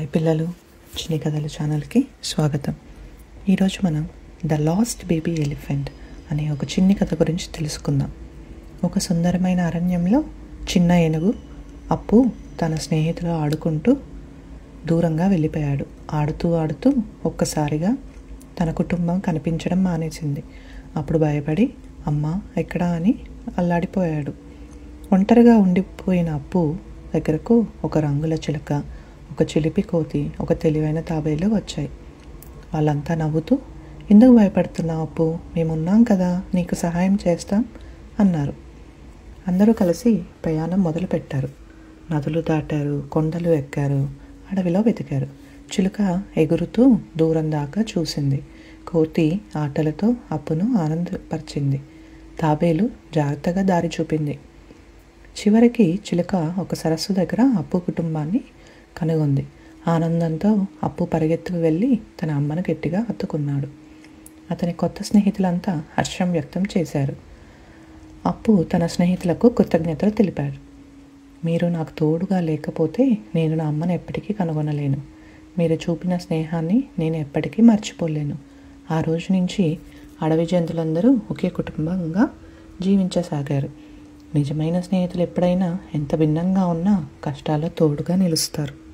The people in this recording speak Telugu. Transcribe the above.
హాయ్ పిల్లలు, చిన్ని కథల ఛానల్కి స్వాగతం. ఈరోజు మనం ద లాస్ట్ బేబీ ఎలిఫెంట్ అనే ఒక చిన్ని కథ గురించి తెలుసుకుందాం. ఒక సుందరమైన అరణ్యంలో చిన్న ఏనుగు అప్పు తన స్నేహితులు ఆడుకుంటూ దూరంగా వెళ్ళిపోయాడు. ఆడుతూ ఆడుతూ ఒక్కసారిగా తన కుటుంబం కనిపించడం మానేసింది. అప్పుడు భయపడి అమ్మ ఎక్కడా అని అల్లాడిపోయాడు. ఒంటరిగా ఉండిపోయిన అప్పు దగ్గరకు ఒక రంగుల చిలుక, ఒక చిలిపి కోతి, ఒక తెలివైన తాబేలు వచ్చాయి. వాళ్ళంతా నవ్వుతూ, ఎందుకు భయపడుతున్నావు అప్పు, మేమున్నాం కదా, నీకు సహాయం చేస్తాం అన్నారు. అందరూ కలిసి ప్రయాణం మొదలుపెట్టారు. నదులు దాటారు, కొండలు ఎక్కారు, అడవిలో వెతికారు. చిలుక ఎగురుతూ దూరం దాకా చూసింది. కోతి ఆటలతో అప్పును ఆనందపరిచింది. తాబేలు జాగ్రత్తగా దారి చూపింది. చివరికి చిలుక ఒక సరస్సు దగ్గర అప్పు కుటుంబాన్ని కనుగొంది. ఆనందంతో అప్పు పరిగెత్తుకు వెళ్ళి తన అమ్మను గట్టిగా హత్తుకున్నాడు. అతని కొత్త స్నేహితులంతా హర్షం వ్యక్తం చేశారు. అప్పు తన స్నేహితులకు కృతజ్ఞతలు తెలిపాడు. మీరు నాకు తోడుగా లేకపోతే నేను నా అమ్మను ఎప్పటికీ కనుగొనలేను. మీరు చూపిన స్నేహాన్ని నేను ఎప్పటికీ మర్చిపోలేను. ఆ రోజు నుంచి అడవి జంతువులందరూ ఒకే కుటుంబంగా జీవించసాగారు. నిజమైన స్నేహితులు ఎప్పుడైనా ఎంత భిన్నంగా ఉన్నా కష్టాల్లో తోడుగా నిలుస్తారు.